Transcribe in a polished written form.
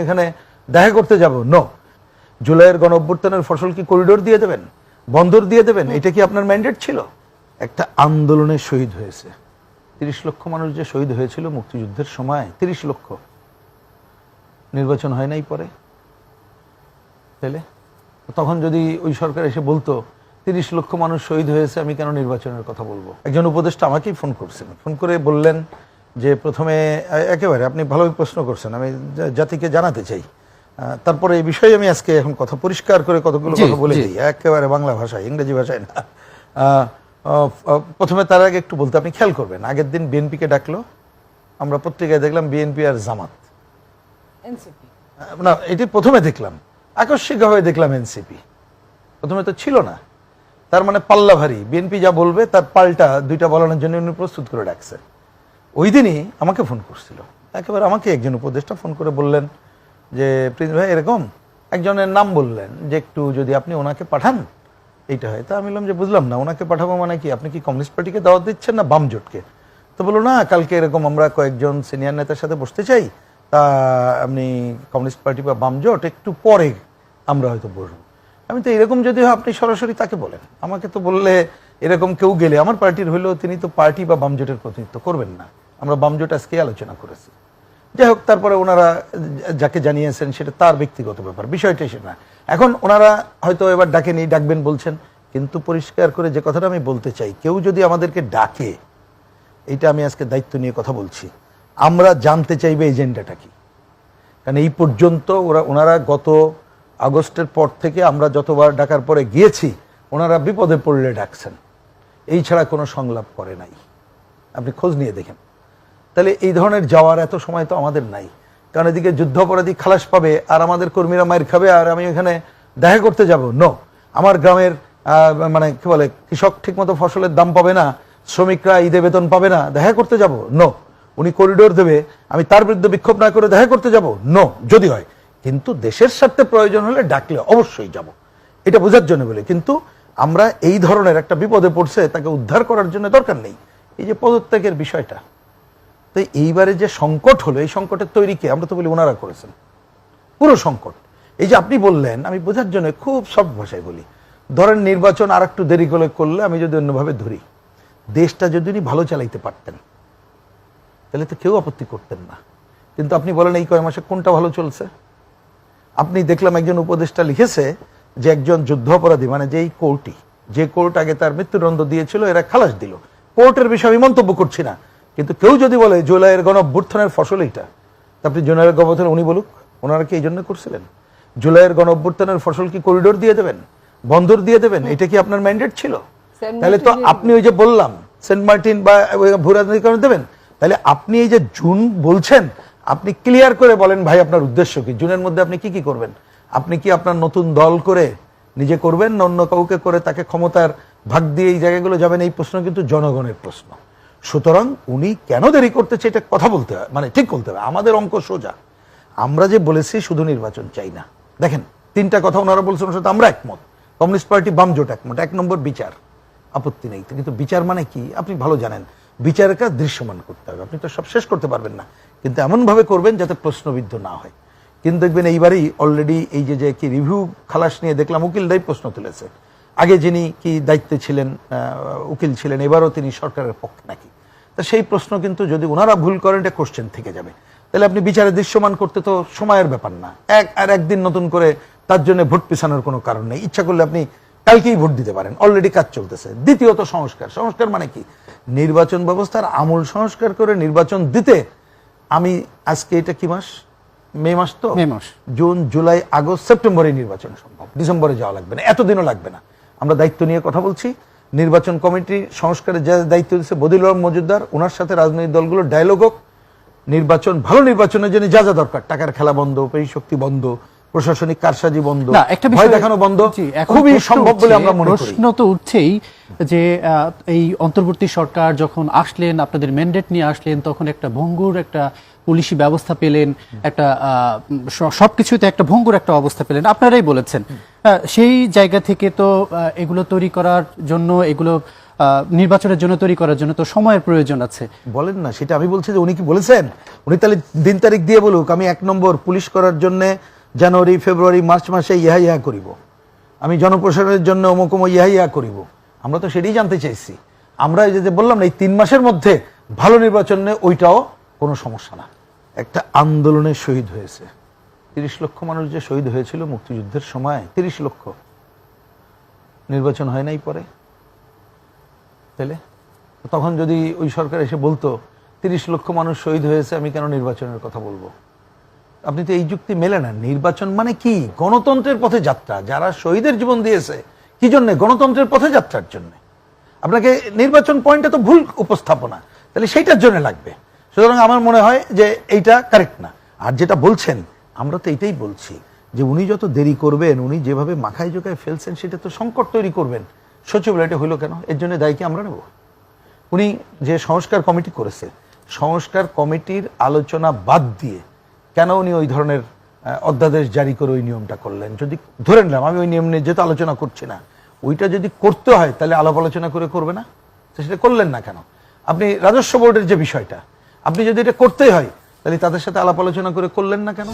এখানে দেখা করতে যাব নো। জুলাইয়ের গণ অভ্যুত্থানের ফসল কি করিডোর দিয়ে দেবেন, বন্দর দিয়ে দেবেন? এটা কি আপনার ম্যান্ডেট ছিল? একটা আন্দোলনে শহীদ হয়েছে 30 লক্ষ মানুষ যে শহীদ হয়েছিল মুক্তিযুদ্ধের সময়, 30 লক্ষ। নির্বাচন হয় নাই পরে, তাহলে তখন যদি ওই সরকার এসে বলতো 30 লক্ষ মানুষ শহীদ হয়েছে, আমি কেন নির্বাচনের কথা বলবো? একজন উপদেষ্টা আমাকেই ফোন করছেন, ফোন করে বললেন যে প্রথমে একেবারে আপনি ভালোই প্রশ্ন করছেন, আমি জাতিকে জানাতে চাই, তারপরে এই বিষয়ে আমি আজকে এখন কথা পরিষ্কার করে কতগুলো কথা বলে দিই, একেবারে বাংলা ভাষায়, ইংরেজি ভাষায় না। প্রথমে তার আগে একটু বলতে, আপনি খেয়াল করবেন, আগের দিন বিএনপিকে ডাকলো, আমরা পত্রিকায় দেখলাম বিএনপি আর জামাত, না এটি প্রথমে দেখলাম, আকস্মিকভাবে দেখলাম এনসিপি, প্রথমে তো ছিল না। তার মানে পাল্লা ভারী, বিএনপি যা বলবে তার পাল্টা দুইটা বলানোর জন্য উনি প্রস্তুত করে ডাকছে। ওই দিনই আমাকে ফোন করছিল, একেবারে আমাকে একজন উপদেষ্টা ফোন করে বললেন যে প্রিন্স ভাই এরকম, একজনের নাম বললেন যে একটু যদি আপনি ওনাকে পাঠান এইটা হয়। তা আমি বললাম যে বুঝলাম না, ওনাকে পাঠাবো মানে কি, আপনি কি কমিউনিস্ট পার্টিকে দাওয়াত দিচ্ছেন না বাম জোটকে? তো বললো না, কালকে এরকম আমরা কয়েকজন সিনিয়র নেতার সাথে বসতে চাই, তা আপনি কমিউনিস্ট পার্টি বা বাম জোট একটু পরে আমরা হয়তো বসবো। আমি তো এরকম যদি হয় আপনি সরাসরি তাকে বলেন, আমাকে তো বললে এরকম কেউ গেলে আমার পার্টির হইলেও তিনি তো পার্টি বা বাম জোটের প্রতিনিধিত্ব করবেন না। আমরা বাম জোট আজকে আলোচনা করেছি, যাই হোক, তারপরে ওনারা যাকে জানিয়েছেন সেটা তার ব্যক্তিগত ব্যাপার, বিষয়টাই সেটা না। এখন ওনারা হয়তো এবার ডাকেনি, ডাকবেন বলছেন, কিন্তু পরিষ্কার করে যে কথাটা আমি বলতে চাই, কেউ যদি আমাদেরকে ডাকে, এইটা আমি আজকে দায়িত্ব নিয়ে কথা বলছি, আমরা জানতে চাইবে এজেন্ডাটা কি। কারণ এই পর্যন্ত ওনারা গত আগস্টের পর থেকে আমরা যতবার ডাকার পরে গিয়েছি, ওনারা বিপদে পড়লে ডাকছেন, এই ছাড়া কোনো সংলাপ করে নাই। আপনি খোঁজ নিয়ে দেখেন। তাহলে এই ধরনের যাওয়ার এত সময় তো আমাদের নাই, কারণ এদিকে যুদ্ধাপরাধী খালাস পাবে আর আমাদের কর্মীরা মায়ের খাবে, আর আমি এখানে দেখা করতে যাব নো। আমার গ্রামের মানে কি বলে, কৃষক ঠিকমতো ফসলের দাম পাবে না, শ্রমিকরা ঈদে বেতন পাবে না, দেখা করতে যাব নো। উনি করিডোর দেবে, আমি তার বিরুদ্ধে বিক্ষোভ না করে দেখা করতে যাব নো, যদি হয়। কিন্তু দেশের স্বার্থে প্রয়োজন হলে ডাকলে অবশ্যই যাব, এটা বোঝার জন্য বলে। কিন্তু আমরা এই ধরনের একটা বিপদে পড়ছে, তাকে উদ্ধার করার জন্য দরকার নেই এই যে পদত্যাগের বিষয়টা। তো এইবারে যে সংকট হলো, এই সংকটের তৈরি কে? আমরা তো বলি ওনারা করেছেন পুরো সংকট। এই যে আপনি বললেন, আমি বোঝার জন্য খুব সব ভাষায় বলি, ধরেন নির্বাচন আর একটু দেরি করলে, আমি যদি অন্যভাবে ধরি, দেশটা যদি উনি ভালো চালাইতে পারতেন তাহলে তো কেউ আপত্তি করতেন না। কিন্তু আপনি বলেন এই কয় মাসে কোনটা ভালো চলছে? আপনি দেখলাম একজন উপদেষ্টা লিখেছে যে একজন যুদ্ধাপরাধী, মানে যেই কোর্টই, যে কোর্ট আগে তার মৃত্যুদণ্ড দিয়েছিল, এরা খালাস দিল। কোর্টের বিষয়ে আমি মন্তব্য করছি না, কিন্তু কেউ যদি বলে জুলাইয়ের গণ অভ্যুত্থানের ফসল এইটা, তা আপনি জুলাইয়ের গণ অভ্যুত্থান উনি বলুক, ওনারা কি এই জন্য করছিলেন? জুলাইয়ের গণ অভ্যুত্থানের ফসল কি করিডোর দিয়ে দেবেন, বন্দর দিয়ে দেবেন? এটা কি আপনার ম্যান্ডেট ছিল? তাহলে তো আপনি ওই যে বললাম সেন্ট মার্টিন বা ভূরাজনীকরণ দেবেন, তাহলে আপনি এই যে জুন বলছেন, আপনি ক্লিয়ার করে বলেন ভাই আপনার উদ্দেশ্য কি, জুনের মধ্যে আপনি কি কি করবেন? আপনি কি আপনার নতুন দল করে নিজে করবেন না অন্য কাউকে করে তাকে ক্ষমতার ভাগ দিয়ে এই জায়গাগুলো যাবেন? এই প্রশ্ন কিন্তু জনগণের প্রশ্ন। সুতরাং উনি কেন দেরি করতেছে এটা কথা বলতে হয়, মানে ঠিক বলতে হবে। আমাদের অঙ্ক সোজা, আমরা যে বলেছি শুধু নির্বাচন চাই না, দেখেন তিনটা কথা ওনারা বলছেন, সাথে আমরা একমত, কমিউনিস্ট পার্টি বাম জোট একমত। 1 নম্বর বিচার, আপত্তি নেই, কিন্তু বিচার মানে কি আপনি ভালো জানেন, বিচারের কাজ দৃশ্যমান করতে হবে। আপনি তো সব শেষ করতে পারবেন না, কিন্তু এমন ভাবে করবেন যাতে প্রশ্নবিদ্ধ না হয়। কিন্তু দেখবেন এইবারই অলরেডি এই যে কি রিভিউ খালাস নিয়ে দেখলাম উকিলরাই প্রশ্ন তুলেছে, আগে যিনি কি দায়িত্বে ছিলেন উকিল ছিলেন, এবারও তিনি সরকারের পক্ষে নাকি। তা সেই প্রশ্ন কিন্তু যদি ওনারা ভুল করেন এটা কোশ্চেন থেকে যাবে। তাহলে আপনি বিচারে দৃশ্যমান করতে তো সময়ের ব্যাপার না, একদিন নতুন করে তার জন্য ভোট পিছানোর কোনো কারণ নেই। ইচ্ছা করলে আপনি কালকেই ভোট দিতে পারেন, অলরেডি কাজ চলতেছে। দ্বিতীয়ত সংস্কার মানে কি, নির্বাচন ব্যবস্থার আমূল সংস্কার করে নির্বাচন দিতে আমি আজকে এটা কি মাস, মে মাস, তো মে মাস, জুন জুলাই আগস্ট সেপ্টেম্বরে নির্বাচন সম্ভব, ডিসেম্বরে যাওয়া লাগবে না, এতদিনও লাগবে না। আমরা দায়িত্ব নিয়ে কথা বলছি, নির্বাচন কমিটি সংস্কারের যে দায়িত্ব দিচ্ছে বদিউল আলম মজুমদার, ওনার সাথে রাজনৈতিক দলগুলো ডায়লগ হোক, নির্বাচন ভালো নির্বাচনের জন্য যা যা দরকার, টাকার খেলা বন্ধ, পেশি শক্তি বন্ধ, প্রশাসনিক কারসাজি বন্ধ, ভয় দেখানো বন্ধ, খুবই সম্ভব বলে আমরা মনে করি। প্রশ্ন তো উঠছেই যে এই অন্তর্বর্তী সরকার যখন আসলেন, আপনাদের ম্যান্ডেট নিয়ে আসলেন, তখন একটা ভঙ্গুর একটা পুলিশি ব্যবস্থা পেলেন, একটা সবকিছুতে একটা ভঙ্গুর একটা অবস্থা পেলেন, আপনারাই বলেছেন। সেই জায়গা থেকে তো এগুলো তৈরি করার জন্য, এগুলো নির্বাচনের জন্য তৈরি করার জন্য তো সময়ের প্রয়োজন আছে। বলেন না, সেটা আমি বলছি যে উনি কি বলেছেন? উনি তাহলে দিন তারিখ দিয়ে বলুক, আমি 1 নম্বর পুলিশ করার জন্য জানুয়ারি ফেব্রুয়ারি মার্চ মাসে ইহা ইহা করিব, আমি জনপ্রশাসনের জন্য অমুক ইহা ইহা করিব। আমরা তো সেটাই জানতে চাইছি। আমরা এই যে বললাম না, এই 3 মাসের মধ্যে ভালো নির্বাচন নেই, ওইটাও কোনো সমস্যা না। একটা আন্দোলনে শহীদ হয়েছে 30 লক্ষ মানুষ, যে শহীদ হয়েছিল মুক্তিযুদ্ধের সময় 30 লক্ষ, নির্বাচন হয় নাই পরে। তাহলে তখন যদি ওই সরকার এসে বলতো 30 লক্ষ মানুষ শহীদ হয়েছে, আমি কেন নির্বাচনের কথা বলবো? আপনি তো এই যুক্তি মেলে না। নির্বাচন মানে কি? গণতন্ত্রের পথে যাত্রা। যারা শহীদের জীবন দিয়েছে কি জন্য? গণতন্ত্রের পথে যাত্রার জন্য। আপনাকে নির্বাচন পয়েন্টটা তো ভুল উপস্থাপনা, তাহলে সেইটার জন্য লাগবে। সুতরাং আমার মনে হয় যে এইটা কারেক্ট না। আর যেটা বলছেন, আমরা তো এইটাই বলছি যে উনি যত দেরি করবেন, উনি যেভাবে মাখায় জোকায় ফেলছেন, সেটা তো সংকট তৈরি করবেন। সচিবালয়টা হইলো কেন? এর জন্য দায়ী কি আমরা নেব? উনি যে সংস্কার কমিটি করেছে, সংস্কার কমিটির আলোচনা বাদ দিয়ে কেন উনি ওই ধরনের অধ্যাদেশ জারি করে ওই নিয়মটা করলেন? যদি ধরে নিলাম, আমি ওই নিয়ম নিয়ে যেহেতু আলোচনা করছি না, ওইটা যদি করতে হয় তাহলে আলাপ আলোচনা করে করবে না? তো সেটা করলেন না কেন? আপনি রাজস্ব বোর্ডের যে বিষয়টা, আপনি যদি এটা করতেই হয় তাহলে তাদের সাথে আলাপ আলোচনা করে করলেন না কেন?